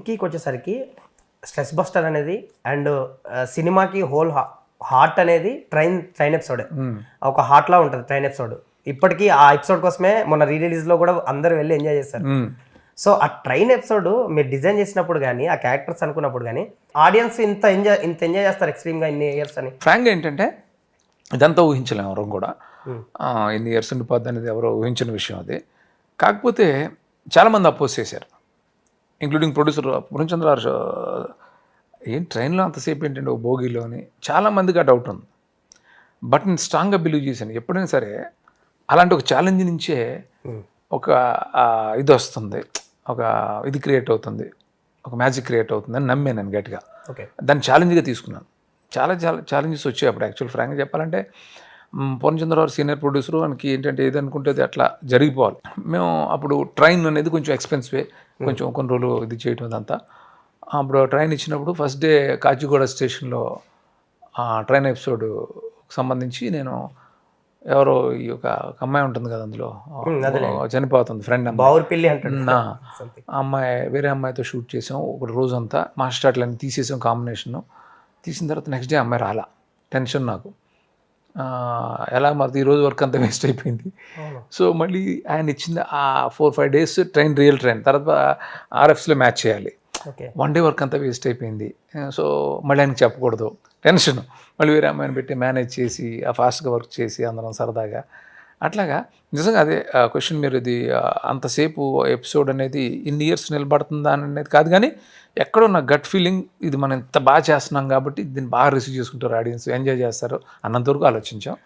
వెంకీకి వచ్చేసరికి stress buster అనేది and సినిమాకి హోల్ హార్ట్ అనేది ట్రైన్ ఎపిసోడ్ ఒక హార్ట్ లా ఉంటుంది ట్రైన్ ఎపిసోడ్. ఇప్పటికీ ఆ ఎపిసోడ్ కోసమే మొన్న రిలీజ్ లో కూడా అందరూ వెళ్ళి ఎంజాయ్ చేస్తారు. సో ఆ ట్రైన్ ఎపిసోడ్ మీరు డిజైన్ చేసినప్పుడు కానీ ఆ క్యారెక్టర్స్ అనుకున్నప్పుడు కానీ ఆడియన్స్ ఇంత ఎంజాయ్ చేస్తారు ఎక్స్ట్రీమ్గా ఇన్ని ఇయర్స్ అని. ఫ్రాంక్గా ఏంటంటే ఇదంతా ఊహించలేము ఎవరు కూడా, ఇన్ని ఇయర్స్ ఉండిపోద్ది అనేది ఎవరో ఊహించిన విషయం అది. కాకపోతే చాలామంది అపోజ్ చేశారు, ఇంక్లూడింగ్ ప్రొడ్యూసర్ పూర్ణచంద్ర గారు. ఏం ట్రైన్లో అంతసేపు ఏంటంటే ఓ భోగిలో అని చాలామందికి ఆ డౌట్ ఉంది. బట్ నేను స్ట్రాంగ్గా బిలీవ్ చేశాను, ఎప్పుడైనా సరే అలాంటి ఒక ఛాలెంజ్ నుంచే ఒక ఇది వస్తుంది, ఒక ఇది క్రియేట్ అవుతుంది, ఒక మ్యాజిక్ క్రియేట్ అవుతుంది అని నమ్మే నేను గట్టిగా. దాన్ని ఛాలెంజ్గా తీసుకున్నాను. చాలా ఛాలెంజెస్ వచ్చాయి అప్పుడు. యాక్చువల్ ఫ్రాంక్గా చెప్పాలంటే పూర్ణచంద్ర గారు సీనియర్ ప్రొడ్యూసరు, మనకి ఏంటంటే ఏదనుకుంటే అది అట్లా జరిగిపోవాలి. మేము అప్పుడు ట్రైన్ అనేది కొంచెం ఎక్స్పెన్సివే, కొంచెం కొన్ని రోజులు ఇది చేయటం అదంతా. అప్పుడు ట్రైన్ ఇచ్చినప్పుడు ఫస్ట్ డే కాచిగూడ స్టేషన్లో ట్రైన్ ఎపిసోడ్ సంబంధించి నేను ఎవరో ఈ ఒక అమ్మాయి ఉంటుంది కదా అందులో చనిపోతుంది ఫ్రెండ్ అమ్మాయి, వేరే అమ్మాయితో షూట్ చేసాం ఒక రోజంతా. మాస్టర్ షాట్లన్నీ తీసేసాం కాంబినేషన్. తీసిన తర్వాత నెక్స్ట్ డే అమ్మాయి రాలా. టెన్షన్ నాకు, ఎలా మరి ఈరోజు వర్క్ అంతా వేస్ట్ అయిపోయింది. సో మళ్ళీ ఆయన ఇచ్చింది ఆ 4-5 days ట్రైన్, రియల్ ట్రైన్. తర్వాత ఆర్ఎఫ్స్లో మ్యాచ్ చేయాలి. 1 day వర్క్ అంతా వేస్ట్ అయిపోయింది. సో మళ్ళీ ఆయనకి చెప్పకూడదు, టెన్షన్. మళ్ళీ వేరే అమ్మాయిని పెట్టి మేనేజ్ చేసి ఫాస్ట్గా వర్క్ చేసి అందరం సరదాగా అట్లాగా. నిజంగా అదే క్వశ్చన్, మీరు ఇది అంతసేపు ఎపిసోడ్ అనేది ఇన్ని ఇయర్స్ నిలబడుతుందా అనేది కాదు, కానీ ఎక్కడో నా గట్ ఫీలింగ్ ఇది మనం ఇంత బాగా చేస్తున్నాం కాబట్టి దీన్ని బాగా రిసీవ్ చేసుకుంటారు ఆడియన్స్, ఎంజాయ్ చేస్తారు అన్నంతవరకు ఆలోచించాం.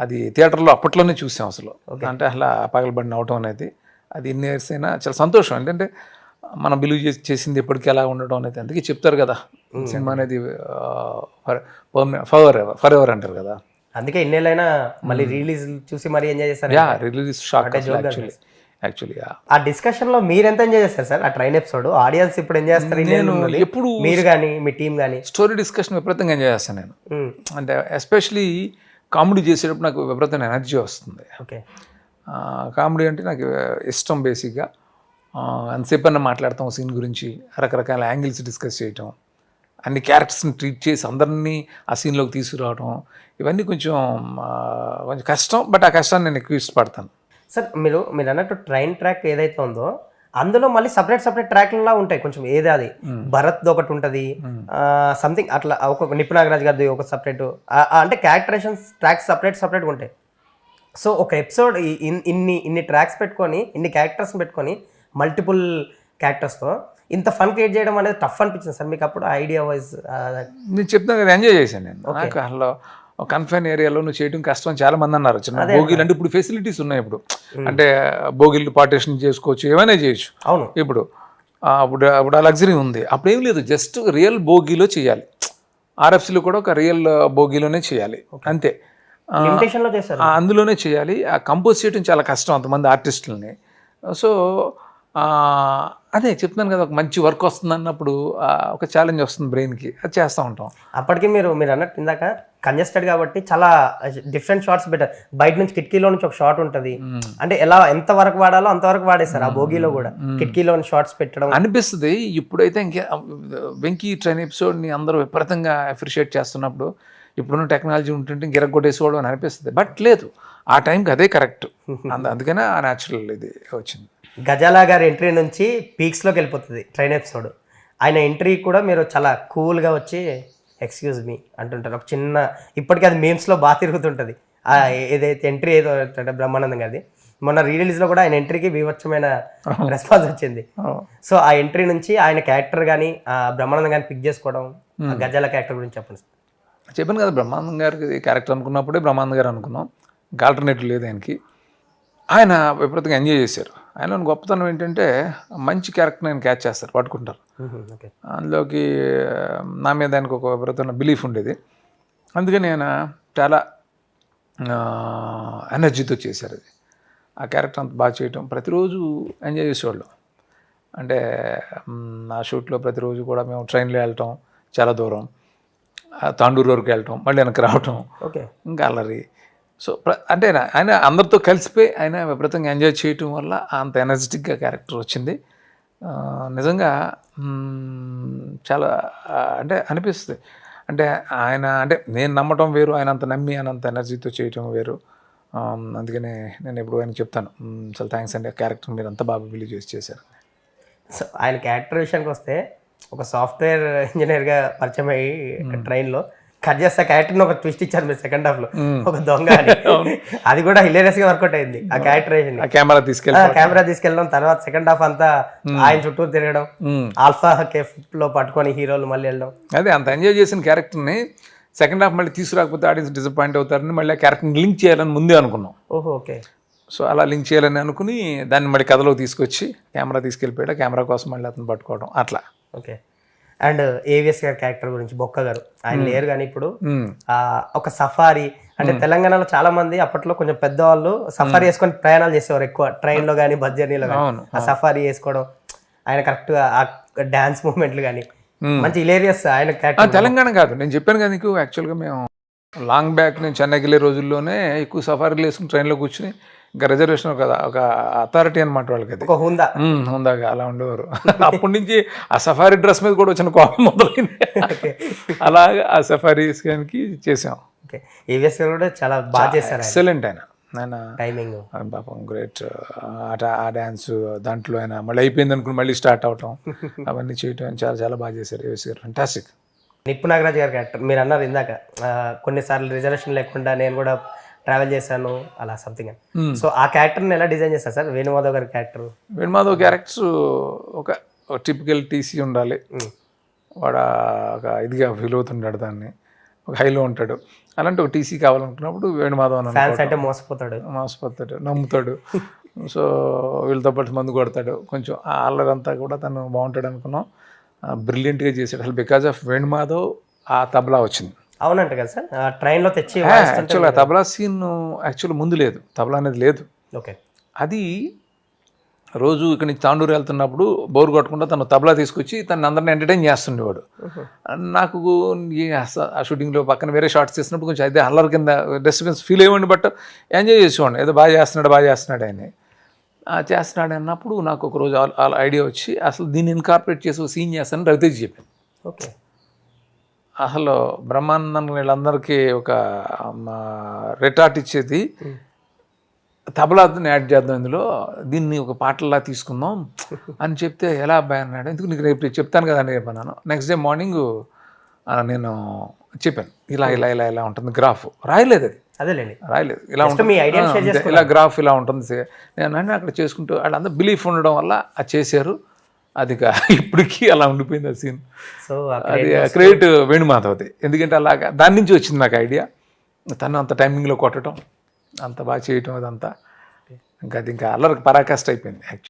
అది థియేటర్లో అప్పట్లోనే చూసాం అసలు. అంటే అలా పగలబడిన అవటం అనేది అది ఇన్ని ఇయర్స్ అయినా చాలా సంతోషం. ఏంటంటే మనం బిలీవ్ చేసింది ఎప్పటికీ ఎలా ఉండడం అనేది. అందుకే చెప్తారు కదా సినిమా అనేది ఫర్ ఎవర్ అంటారు కదా. అందుకే ఇన్నేళ్ళైనా మళ్ళీ రిలీజ్ చూసి మరీ ఎంజాయ్ చేస్తారు. Release shock actually. ఆ డిస్కషన్ లో మీరు ఎంత ఎంజాయ్ చేస్తారు సార్ ఆ ట్రైన్ ఎపిసోడ్? ఆడియన్స్ ఇప్పుడు ఎంజాయ్ చేస్తారు, నేను ఎప్పుడు మీరు కానీ మీ టీం కానీ? స్టోరీ డిస్కషన్ విపరీతంగా ఎంజాయ్ చేస్తాను నేను. అంటే ఎస్పెషలీ కామెడీ చేసేటప్పుడు నాకు విపరీతమైన ఎనర్జీ వస్తుంది. ఓకే, కామెడీ అంటే నాకు ఇష్టం బేసిక్గా. ఎంతసేపు అన్నా మాట్లాడతాం సీన్ గురించి, రకరకాల యాంగిల్స్ డిస్కస్ చేయటం, అన్ని క్యారెక్టర్స్ని ట్రీట్ చేసి అందరినీ ఆ సీన్లోకి తీసుకురావడం, ఇవన్నీ కొంచెం కష్టం. బట్ ఆ కష్టాన్ని నేను ఎక్కువ ఇష్టపడతాను. సార్ మీరు అన్నట్టు ట్రైన్ ట్రాక్ ఏదైతే ఉందో అందులో మళ్ళీ సపరేట్ ట్రాక్లా ఉంటాయి కొంచెం. ఏది అది భరత్ ఒకటి ఉంటుంది, సంథింగ్ అట్లా ఒక నిపుణ్ నాగరాజ్ గారిది ఒక సపరేట్, అంటే క్యారెక్టరేషన్స్ ట్రాక్స్ సపరేట్గా ఉంటాయి. సో ఒక ఎపిసోడ్ ఇన్ని ట్రాక్స్ పెట్టుకొని, ఇన్ని క్యారెక్టర్స్ పెట్టుకొని, మల్టిపుల్ క్యారెక్టర్స్తో ఇంత ఫన్ క్రియేట్ చేయడం అనేది టఫ్ అనిపించింది సార్ మీకు అప్పుడు? ఐడియా వైజ్ నేను చెప్తాను కదా, ఎంజాయ్ చేశాను నేను. నాకు అసలు కన్ఫైన్ ఏరియాలో నువ్వు చేయడం కష్టం చాలా మంది అన్నారు. చిన్న భోగిలు అంటే ఇప్పుడు ఫెసిలిటీస్ ఉన్నాయి, ఇప్పుడు అంటే భోగిలు పార్టీషన్ చేసుకోవచ్చు, ఏమైనా చేయొచ్చు. అవును, ఇప్పుడు ఆ లగ్జరీ ఉంది. అప్పుడు ఏం లేదు, జస్ట్ రియల్ భోగిలో చేయాలి. ఆర్ఎఫ్సీలో కూడా ఒక రియల్ భోగిలోనే చేయాలి, అంతే. అందులోనే చేయాలి. ఆ కంపోజ్ చేయడం చాలా కష్టం అంతమంది ఆర్టిస్టులని. సో అదే చెప్తున్నాను కదా, ఒక మంచి వర్క్ వస్తుంది అన్నప్పుడు ఒక ఛాలెంజ్ వస్తుంది బ్రెయిన్కి, అది చేస్తూ ఉంటాం. అప్పటికి మీరు అన్నట్టు ఇందాక కంజెస్టెడ్ కాబట్టి చాలా డిఫరెంట్ షార్ట్స్ బెటర్. బయట నుంచి కిటికీలో నుంచి ఒక షార్ట్ ఉంటుంది, అంటే ఎంత వరకు వాడాలో అంతవరకు వాడేస్తారు. ఆ భోగిలో కూడా కిటికీలో షార్ట్స్ పెట్టడం అనిపిస్తుంది. ఇప్పుడైతే ఇంకా వెంకీ ట్రైన్ ఎపిసోడ్ని అందరూ విపరీతంగా అప్రిషియేట్ చేస్తున్నప్పుడు ఇప్పుడున్న టెక్నాలజీ ఉంటుంటే ఇంకెరగొట్టేసుకోవడం అని అనిపిస్తుంది. బట్ లేదు, ఆ టైంకి అదే కరెక్ట్. అందుకనే ఆ న్యాచురల్ ఇది వచ్చింది. గజాలా గారి ఎంట్రీ నుంచి పీక్స్లోకి వెళ్ళిపోతుంది ట్రైన్ ఎపిసోడ్. ఆయన ఎంట్రీ కూడా మీరు చాలా కూల్గా వచ్చి ఎక్స్క్యూజ్ మీ అంటుంటారు. ఒక చిన్న, ఇప్పటికీ అది మీమ్స్లో బాగా తిరుగుతుంటుంది. ఏదైతే ఎంట్రీ ఏదో బ్రహ్మానందం గారిది, మొన్న రిలీజ్లో కూడా ఆయన ఎంట్రీకి బీభత్సమైన రెస్పాన్స్ వచ్చింది. సో ఆ ఎంట్రీ నుంచి ఆయన క్యారెక్టర్ కానీ బ్రహ్మానందం గారిని పిక్ చేసుకోవడం, గజాల క్యారెక్టర్ గురించి చెప్పండి సార్. చెప్పాను కదా, బ్రహ్మానందం గారికి క్యారెక్టర్ అనుకున్నప్పుడే బ్రహ్మానందం గారు అనుకున్నాం, ఆల్టర్నేటివ్ లేదు ఆయనకి. ఆయన విపరీతంగా ఎంజాయ్ చేశారు. ఆయన గొప్పతనం ఏంటంటే మంచి క్యారెక్టర్ ఆయన క్యాచ్ చేస్తారు, పట్టుకుంటారు. అందులోకి నా మీద ఆయనకు ఒక విపరీతమైన బిలీఫ్ ఉండేది. అందుకని ఆయన చాలా ఎనర్జీతో చేశారు అది. ఆ క్యారెక్టర్ అంత బాగా చేయటం, ప్రతిరోజు ఎంజాయ్ చేసేవాళ్ళం. అంటే ఆ షూట్లో ప్రతిరోజు కూడా మేము ట్రైన్లో వెళ్ళటం, చాలా దూరం తాండూరు వరకు వెళ్ళటం, మళ్ళీ వెనక్కి రావటం, ఇంకా అల్లరి. సో అంటే ఆయన అందరితో కలిసిపోయి ఆయన విపరీతంగా ఎంజాయ్ చేయటం వల్ల అంత ఎనర్జెటిక్గా క్యారెక్టర్ వచ్చింది. నిజంగా చాలా అంటే అనిపిస్తుంది. అంటే ఆయన అంటే నేను నమ్మటం వేరు, ఆయన అంత నమ్మి ఆయన అంత ఎనర్జీతో చేయటం వేరు. అందుకనే నేను ఎప్పుడు ఆయనకి చెప్తాను, చాలా థ్యాంక్స్ అండి, ఆ క్యారెక్టర్ మీరు అంత బాగా బిలీవ్ చేసి చేశారు. సో ఆయన క్యారెక్టర్ విషయానికి వస్తే ఒక సాఫ్ట్వేర్ ఇంజనీర్గా పరిచయం అయ్యి ట్రైన్లో కట్ చేస్తే క్యారెక్టర్ని ఒక ట్విస్ట్ ఇచ్చారు మీరు సెకండ్ హాఫ్లో, ఒక దొంగ అని. అది కూడా హిలేరియస్గా వర్కౌట్ అయింది ఆ క్యారెక్టరేషన్. కెమెరా తీసుకెళ్ళడం తర్వాత సెకండ్ హాఫ్ అంతా ఆయన చుట్టూ తిరగడం, ఆల్ఫా కేఫ్ లో పట్టుకొని హీరోలు మళ్ళీ వెళ్ళడం. అదే అంత ఎంజాయ్ చేసిన క్యారెక్టర్ని సెకండ్ హాఫ్ మళ్ళీ తీసుకురాకపోతే ఆడియన్స్ డిసప్పాయింట్ అవుతారని మళ్ళీ ఆ క్యారెక్టర్ని లింక్ చేయాలని ముందే అనుకున్నాం. ఓహో, ఓకే. సో అలా లింక్ చేయాలని అనుకుని దాన్ని మళ్ళీ కథలో తీసుకొచ్చి కెమెరా తీసుకెళ్ళిపోయాడు, కెమెరా కోసం మళ్ళీ అతను పట్టుకోవడం అట్లా. ఓకే. అండ్ ఏవిఎస్ గారి క్యారెక్టర్ గురించి, బొక్క గారు ఆయన లేరు కానీ ఇప్పుడు ఒక సఫారీ అంటే తెలంగాణలో చాలా మంది అప్పట్లో కొంచెం పెద్దవాళ్ళు సఫారీ వేసుకొని ప్రయాణాలు చేసేవారు ఎక్కువ, ట్రైన్ లో కానీ బస్ జర్నీలో కానీ. ఆ సఫారీ వేసుకోవడం, ఆయన కరెక్ట్ గా ఆ డాన్స్ మూమెంట్లు కానీ మంచి హిలేరియస్ ఆయన క్యారెక్టర్. తెలంగాణ కాదు, నేను చెప్పాను కదా నీకు, యాక్చువల్గా మేము లాంగ్ బ్యాక్ నేను చెన్నైకి వెళ్ళే రోజుల్లోనే ఎక్కువ సఫారీలు వేసుకుని ట్రైన్లో కూర్చుని ఇంకా రిజర్వేషన్ కదా ఒక అథారిటీ అనమాట వాళ్ళకి, అది హుందాగా అలా ఉండేవారు. అప్పటి నుంచి ఆ సఫారీ డ్రెస్ మీద కూడా వచ్చిన కోపం మొదలైంది. అలాగా ఆ సఫారీస్ చేసాం. ఏవిఎస్ గారు కూడా చాలా బాగా చేశారు, ఎక్సలెంట్ ఆయన టైమింగ్ పాపం గ్రేట్. ఆ డ్యాన్స్ దాంట్లో ఆయన మళ్ళీ అయిపోయింది అనుకుని మళ్ళీ స్టార్ట్ అవటం అవన్నీ చేయటం చాలా చాలా బాగా చేశారు ఏవిఎస్ గారు, ఫెంటాస్టిక్. నిప్పు నాగరాజ్ గారి క్యారెక్టర్ మీరు అన్నారు ఇందాక, కొన్నిసార్లు రిజర్వేషన్ లేకుండా నేను కూడా ట్రావెల్ చేశాను అలా సంథింగ్ అని. సో ఆ క్యారెక్టర్ని ఎలా డిజైన్ చేస్తారు సార్ వేణుమాధవ్ గారి క్యారెక్టర్? వేణుమాధవ్ క్యారెక్టర్స్ ఒక టిపికల్ టీసీ ఉండాలి, వాడు ఒక ఇదిగా ఫీల్ అవుతుంటాడు, దాన్ని ఒక హైలో ఉంటాడు. అలాంటి ఒక టీసీ కావాలనుకున్నప్పుడు వేణుమాధవ్ అంటే మోసపోతాడు, నమ్ముతాడు. సో వీళ్ళతో పాటు మందు కొడతాడు, కొంచెం ఆ అల్లరంతా కూడా తను బాగుంటాడు అనుకున్నాం. బ్రిలియంట్గా చేశాడు అసలు. బికాజ్ ఆఫ్ వేణుమాధవ్ ఆ తబలా వచ్చింది. అవునంట కదా సార్, ట్రైన్లో తెచ్చి యాక్చువల్గా తబలా సీన్ యాక్చువల్ ముందు లేదు, తబలా అనేది లేదు. ఓకే. అది రోజు ఇక్కడి నుంచి తాండూరు వెళ్తున్నప్పుడు బోర్ కొట్టకుండా తను తబలా తీసుకొచ్చి తను అందరిని ఎంటర్టైన్ చేస్తుండేవాడు. నాకు ఆ షూటింగ్లో పక్కన వేరే షార్ట్స్ చేసినప్పుడు కొంచెం అయితే అల్లరి కింద డిస్టర్బెన్స్ ఫీల్ అయ్యండి, బట్ ఎంజాయ్ చేసేవాడిని. ఏదో బాగా చేస్తున్నాడు ఆయన చేస్తున్నాడు అన్నప్పుడు నాకు ఒకరోజు ఐడియా వచ్చి అసలు దీన్ని ఇన్కార్పొరేట్ చేసి సీన్ చేస్తానని రవితేజ్ చెప్పాను. ఓకే. అసలు బ్రహ్మానందం వీళ్ళందరికీ ఒక రిటార్ట్ ఇచ్చేది, తబలాని యాడ్ చేద్దాం ఇందులో, దీన్ని ఒక పాటలా తీసుకుందాం అని చెప్తే ఎలా అబ్బాయి అన్నాడు. ఎందుకు నీకు రేపు చెప్తాను కదా అని చెప్పాను. నెక్స్ట్ డే మార్నింగ్ నేను చెప్పాను, ఇలా ఉంటుంది గ్రాఫ్. రాయలేదు, ఇలా ఉంటుంది, ఇలా గ్రాఫ్ ఇలా ఉంటుంది. నేను అక్కడ చేసుకుంటూ వాళ్ళందరూ బిలీఫ్ ఉండడం వల్ల అది చేశారు. అది ఇప్పటికీ అలా ఉండిపోయింది ఆ సీన్. సో అది క్రెడిట్ వేణుమాధవ్ది, ఎందుకంటే అలాగా దాని నుంచి వచ్చింది నాకు ఐడియా. తను అంత టైమింగ్లో కొట్టడం, అంత బాగా చేయటం, అదంతా ఇంకా అది ఇంకా అల్లరికి పరాకాష్ట అయిపోయింది యాక్చువల్లీ.